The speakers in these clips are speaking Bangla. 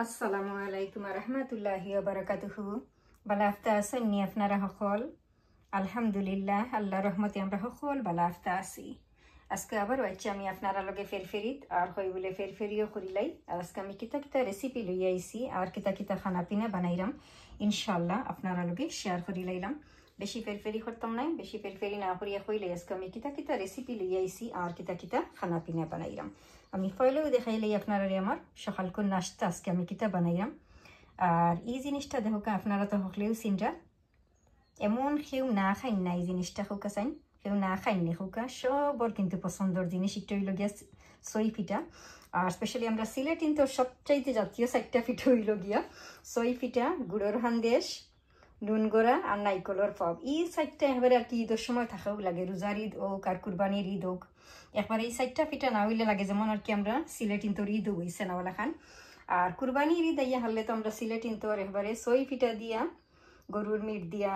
আসসালামু আলাইকুম রহমতুল্লাহি ওয়া বারাকাতুহু। বালা আফতা আছেন নি আপনারা সকল? আলহামদুলিল্লাহ, আল্লাহ রহমতে আমরা সকল বালা আফতা আছি। আজকে আবার হচ্ছে আমি আপনারা লগে ফেরফেরিত আর হই বলে ফেরফেরিও করিলাই। আর আজকে আমি কিতা কিতা রেসিপি লই আইছি আর কিতা কিতা খানা পিনা বানাইলাম ইনশাল্লাহ আপনারা লগে শেয়ার করি লাইলাম। বেশি ফেরফেরি করতাম নাই, বেশি ফেরফেরি না করিয়া কইলে আজকে আমি কিতা কিতা রেসিপি লই আইছি আর কিতা কিতা খানা পিনা বানাইলাম। আমি ফয়লেও দেখাইলাই আপনারা আমার সকালকুন নাস্তা আজকে আমি কিতা বানাইলাম। আর এই জিনিসটা দেখো আপনারা তো হকলেও চিন্তা এমন কেউ না খাইন না, এই জিনিসটা হোকা চাইন কেউ না খাইন নি হোকা সবর কিন্তু পছন্দর জিনিস একটু হইল গিয়া সই পিঠা। আর স্পেশালি আমরা সিলেটিন তো সবচাইতে জাতীয় চারটা পিঠা হইল গিয়া সই পিঠা, গুড়ের হান্দেশ, নুন গোড়া আর নাইকলর পপ। এই চারটা একেবারে আর কি ঈদের সময় থাকাও লাগে, রোজার ঈদ হোক আর কুরবানির ঈদ হোক, একবার এই চারটা পিঠা না হইলে লাগে যেমন আর কি আমরা সিলেটিন তোর ঈদ হইছে না বলা খান। আর কুরবানির ঈদ আইয়া হারলে তো আমরা সিলেটিন তোর একবারে সই পিঠা দিয়া, গরুর মিট দিয়া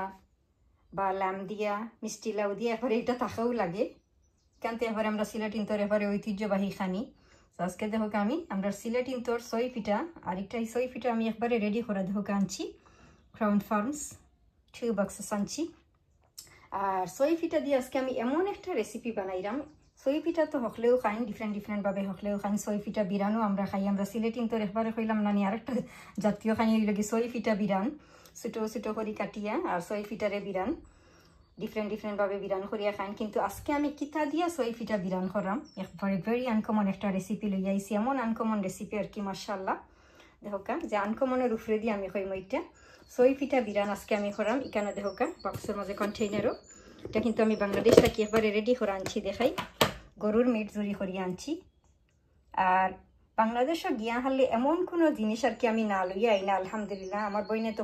বা লাম দিয়া, মিষ্টি লাউ দিয়া একবারে এটা থাকাও লাগে। কেন এবারে আমরা সিলেটিন তোর এবারে ঐতিহ্যবাহী খানি। আজকে দেখো আমি আমরা সিলেটিন তোর সই পিঠা আর একটা সই পিঠা আমি একবারে রেডি করে দেখো আনছি ক্রাউন ফার্মস 2 বক্সেস আনছি। আর সই পিঠা দিয়ে আজকে আমি এমন একটা রেসিপি বানাইলাম। সই পিঠা তো হকলেও খাইন, ডিফারেন্ট ভাবে হকলেও খাইন। সই পিঠা বিরানও আমরা খাই, আমরা সিলেটিন তোর একবারে খাইলাম না আর একটা জাতীয় খাই লাগে সই পিঠা বিরান, ছোটো ছোটো করে কাটিয়া আর সই পিঠারে বিরান ডিফারেন্ট ভাবে বিরান করিয়া খাইন। কিন্তু আজকে আমি কিতা দিয়া সই পিঠা বিরান করাম একবারে ভেরি আনকমন একটা রেসিপি লই আইছি। এমন আনকমন রেসিপি আর কি মাশাআল্লাহ। দেখোকা যে আনকমনের উপরে দিয়ে আমি কইম এটা সই পিঠা বিরান আজকে আমি করাম। এখানে দেখোকা বক্সের মাঝে কন্টেইনারও এটা কিন্তু আমি বাংলাদেশ থেকে একবারে রেডি করে আনছি। দেখাই গরুর মিট জুড়ি করিয়া আনছি। আর বাংলাদেশও গিয়া হারলে এমন কোনো জিনিস আর কি আমি না লইয়া আই না আলহামদুলিল্লাহ। আমার বইনে তো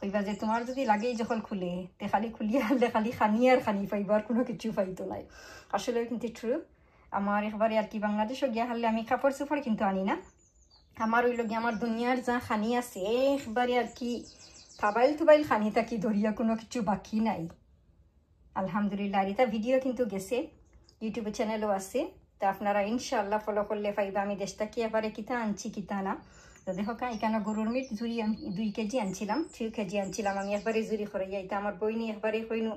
কইবা যে তোমার যদি লাগেই যখন খুলে তে খালি খুলিয়া হারলে খালি খানি আর খানি পাইব আর কোনো কিছু পাইতো নাই। আসলে কিন্তু ট্রু। আমার একবারে আর কি বাংলাদেশও গিয়া হারলে আমি কাপড় চোপড় কিন্তু আনি না। আমার ওই লগে আমার দুনিয়ার যা খানি আছে একবারে আর কি থাবাইল খানি থাকি ধরিয়া কোনো কিছু বাকি নাই আলহামদুলিল্লাহ। আর এটা ভিডিও কিন্তু গেছে, ইউটিউব চ্যানেলও আছে, তা আপনারা ইনশাআল্লাহ ফলো করলে পাইবা আমি দেশটা কি এবারে কিতা আনছি কিতা না। তো দেখো এখানে গরুর মিট জুড়ি 2 কেজি আনছিলাম, 3 কেজি আনছিলাম আমি একবারে জুড়ি করাইয়া। এটা আমার বই নিয়ে একবারে কইনু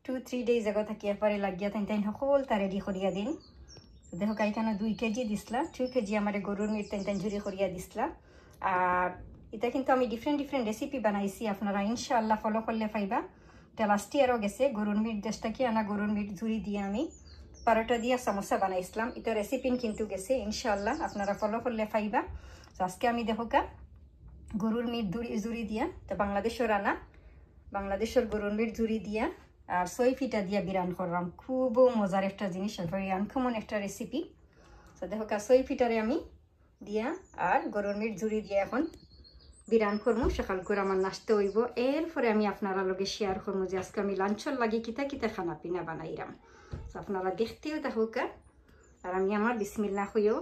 2-3 ডেজ আগে থাকি একবারে লাগিয়া তাই সকল তা রেডি করিয়া দিন। তো দেখো এখানে 2 কেজি দিসলা, 2 কেজি আমার গরুর মিট তাই জুড়ি করিয়া দিসলা। আর এটা কিন্তু আমি ডিফারেন্ট রেসিপি বানাইছি, আপনারা ইনশাআল্লাহ ফলো করলে পাইবা। এটা লাস্ট ইয়ারও গেছে গরুর মিট দেশটা কি আনা গরুর মিট ঝুড়ি দিয়ে আমি পারোটা দিয়া সমোসা বানাইছিলাম। এটা রেসিপি কিন্তু গেছে ইনশাআল্লাহ আপনারা ফলো করলে পাইবা। তো আজকে আমি দেখোকা গরুর মিট ঝুড়ি দিয়া, তো বাংলাদেশের আনা বাংলাদেশের গরুর মিট ঝুড়ি দিয়া আর সই পিঠা দিয়া বিরান করলাম। খুব মজার একটা জিনিস, ভেরি আনকমন একটা রেসিপি। তো দেখোকা সই পিঠারে আমি দিয়া আর গরুর মিট ঝুড়ি দিয়া এখন বিরান করবো। সকাল করে আমার নাচতে হইব, এরপরে আমি আপনারা লগে শেয়ার করবো যে আজকে আমি লাঞ্চর লাগে কিতা কিতা খানা পিনা বানাইলাম। তো আপনারা দেখতেও থাকুক আর আমি আমার বিসমিল্লাহ হইও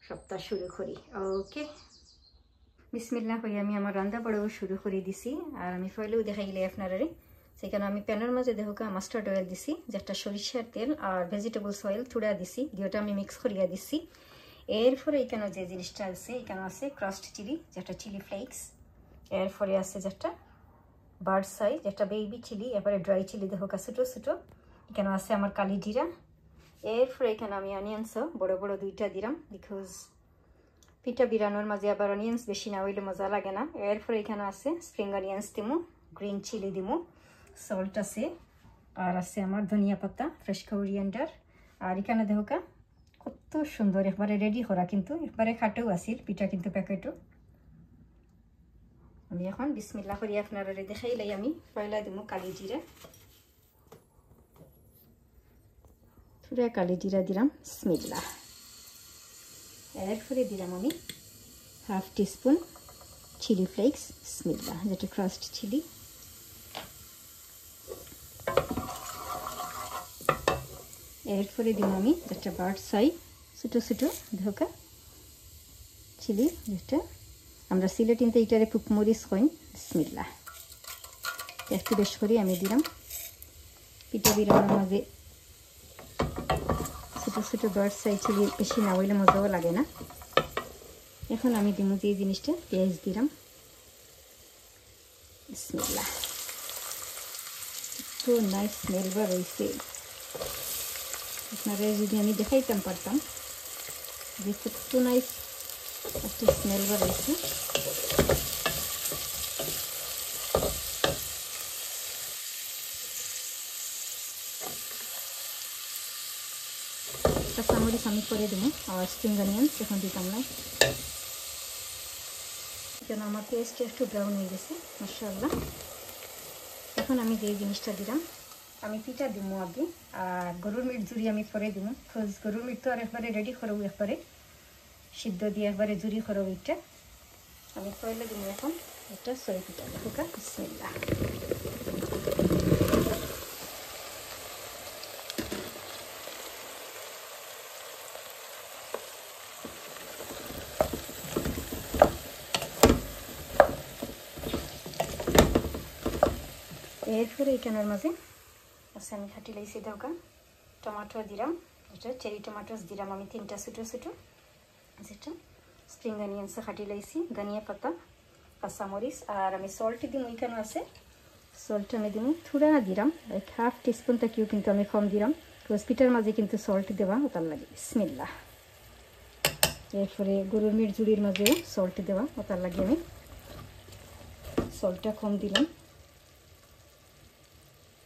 সপ্তাহ শুরু করি। ওকে, বিসমিল্লাহ হয়ে আমি আমার রান্না বড়াও শুরু করে দিছি। আর আমি ফয়লেও দেখাইলে আপনারা সেখানে আমি প্যানের মাঝে দেখোকা মাস্টার্ড অয়েল দিছি, যেটা সরিষার তেল আর ভেজিটেবলস অয়েল থুড়া দিছি, দুইটা আমি মিক্স করিয়া দিছি। এরপরে এখানে যে জিনিসটা আছে এখানে আছে ক্রাস্ট চিলি, যেটা চিলি ফ্লেক্স। এরপরে আছে যেটা বার্ড সাইজ, যেটা বেবি চিলি, এরপরে ড্রাই চিলি দেখো ছোটো ছোটো। এখানে আছে আমার কালি জিরা। এরপরে এখানে আমি অনিয়ন্সও বড় বড় 2টা দিলাম, বিকজ পিঠা বিরানোর মাঝে আবার অনিয়ন্স বেশি না হইলে মজা লাগে না। এরপরে এখানে আছে স্প্রিং অনিয়ন্স দিমু, গ্রিন চিলি দিমু, সল্ট আছে, আর আছে আমার ধনিয়া পাতা, ফ্রেশ কোরিয়ান্ডার। আর এখানে দেখোকা কত সুন্দর একবারে রেডি করা, কিন্তু একবারে খাটেও আসিল পিঠা কিন্তু প্যাকেটও। আমি এখন বিসমিল্লাহ করি আপনারা দেখাইলাই। আমি পয়লা দিব কালি জিরা, থুড়া কালি জিরা দিলাম বিসমিল্লাহ। এরপরে দিলাম আমি 1/2 টিস্পুন চিলি ফ্লেক্স বিসমিল্লাহ, যেটা ক্রাস্ট চিলি। এরপরে দিলাম আমি যেটা বার্ড সাই ছোটো ছোটো ধোকা চিলি, যেটা আমরা সিলেটিনতে এটারে পুকমরিচ কইন বিসমিল্লাহ। একটু বেশ করে আমি দিলাম। পিঠা বিরানোর মাঝে ছোটো ছোটো বার্ড সাই চিলি বেশি না হইলে মজাও লাগে না। এখন আমি দিব যে জিনিসটা পেঁয়াজ দিলাম বিসমিল্লাহ তো নাইস স্মেল বার হইছে আপনারা যদি আমি দেখাইতাম পারতাম যে কত নাইস একটা স্মেল বার হইছে কাঁচামরিচ আমি করে দেবো আর স্প্রিং অনিয়ন এখন দিতাম না যেন আমার পেস্টটা একটু ব্রাউন হয়ে গেছে মাশাআল্লাহ এখন আমি যে জিনিসটা দিলাম আমি পিঠা দিব আগে আর গরুর মিট জুড়ি আমি পরে দিব খোঁজ গরুর মিট তো আর একবারে রেডি করবো একবারে সিদ্ধ দিয়ে একবারে জুড়ি করবো এটা আমি পরে দিব এখন এটা সরি পিঠা ঢোকা বিসমিল্লাহ এরপরে এটানোর মাঝে আচ্ছা আমি খাটি লাইছি দরকার টমাটো দিলাম এটা চেরি টমাটোস দিলাম আমি 3টা ছোটো ছোটো যেটা স্প্রিং অনিয়ন্স খাটি লাইছি ধনিয়া পাতা কাঁচামরিচ আর আমি সল্ট দিম ওইখানে আছে সল্ট আমি দিম থোড়া দিলাম লাইক হাফ টিস্পুন থেকেও কিন্তু আমি কম দিলাম হসপিটাল মাঝে কিন্তু সল্ট দেওয়া ওটার লাগে বিসমিল্লাহ এরপরে গরুর মিট জুড়ির মাঝেও সল্ট দেওয়া ওটার লাগে আমি সল্টটা কম দিলাম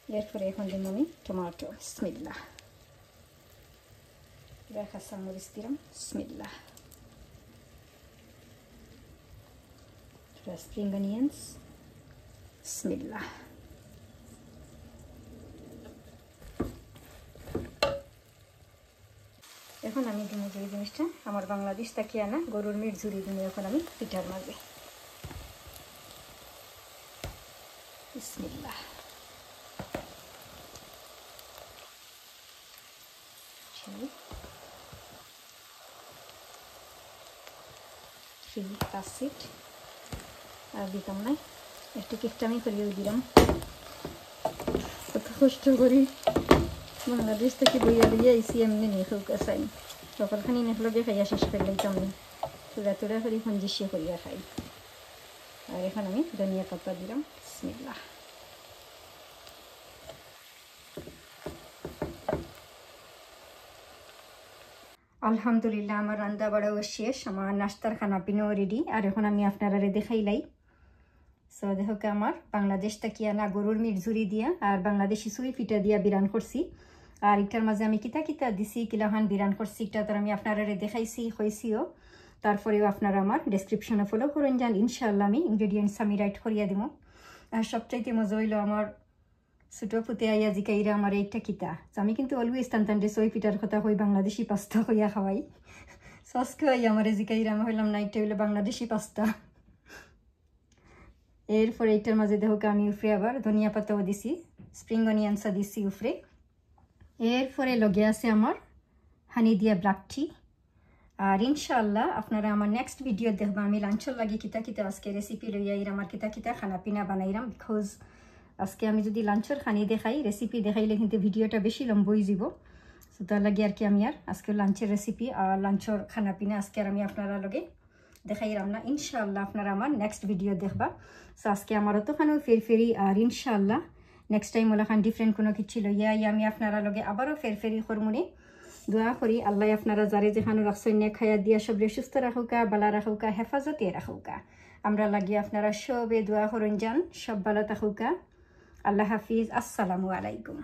এরপরে এখন দিলাম আমি টমেটো বিসমিল্লাহ কাঁচামরিচ দিলাম বিসমিল্লাহ স্প্রিং অনিয়ন্স বিসমিল্লাহ এখন আমি দিব যে জিনিসটা আমার বাংলাদেশ থেকে আনা গরুর মিট ঝুড়ি দিব এখন আমি পিঠার মাঝে বিসমিল্লাহ অ্যাসিড আর দিতাম না একটু কেকটা আমি করিয়ে দিলাম কত কষ্ট করি বাংলাদেশ থেকে বইয়া দিয়ে আইসি এমনি নিয়ে খাওয়া চাই সকালখানি নেখলগে খাইয়া শেষ করে লাইতাম না তোড়া তোড়া করি সঞ্জিসিয়া করিয়া খাই আর এখন আমি ধনিয়া পাতা দিলাম বিসমিল্লাহ আলহামদুলিল্লাহ আমার রান্না বাড়াও শেষ আমার নাস্তার খানা পিনাও রেডি আর এখন আমি আপনারা দেখাইলাই সো দেখো আমার বাংলাদেশ থেকে আনা গরুর মিট ঝুড়ি দিয়া আর বাংলাদেশি সুই পিঠা দিয়া বিরান করছি আর এটার মাঝে আমি কিতা কিতা দিছি কিলাহান বিরান করছি এটা তো আমি আপনারা দেখাইছি হয়েছিও তারপরেও আপনারা আমার ডেসক্রিপশনে ফলো করেন যান ইনশাআল্লাহ আমি ইনগ্রেডিয়েন্টস আমি রাইট করিয়া দিব আর সবচাইতে মজা হইল আমার ছোটো পুতে আইয়া জিকাইরা আমার এইটা কিতা আমি কিন্তু অলওয়েজ টানটান সই পিঠার কথা হই বাংলাদেশি পাস্তা হইয়া খাওয়াই সস খাওয়াই আমার জিকাইরা আমি হইলাম না এটা হইলো বাংলাদেশি পাস্তা এরপরে এইটার মাঝে দেখো আমি উফরে আবার ধনিয়া পাতাও দিছি স্প্রিং অনিয়ন্সা দিছি উফরে এরপরে লগে আছে আমার হানি দিয়া ব্ল্যাক টি আর ইনশাআল্লাহ আপনারা আমার নেক্সট ভিডিও দেখবা আমি লাঞ্চর লাগে কিতা কিতা আজকে রেসিপি লইয়া আমার কিতা কিতা খানা পিনা বানাইরাম বিকজ আজকে আমি যদি লাঞ্চর খানি দেখাই রেসিপি দেখাইলে কিন্তু ভিডিওটা বেশি লম্বা হয়ে যাব সো তার লাগে আর কি আমি আর আজকে লাঞ্চের রেসিপি আর লাঞ্চর খানা পিনা আজকে আর আমি আপনারা লগে দেখাইরাম না ইনশাআল্লাহ আপনারা আমার নেক্সট ভিডিও দেখবা সো আজকে আমারও তো খানো ফেরি আর ইনশাআল্লাহ নেক্সট টাইম ওলা খান ডিফারেন্ট কোনো কিছু লইয়া আমি আপনারা লগে আবারও ফেরি করমুনে দোয়া করি আল্লাহ আপনারা যারে যেখানে রাখছেন খাইয়া দিয়া সবরে সুস্থ রাখুকা বালা রাখুকা হেফাজতে রাখুকা আমরা লাগি আপনারা সবে দোয়া করুন যান সব ভালো থাকুকা আল্লাহ হাফিজ আসসালামু আলাইকুম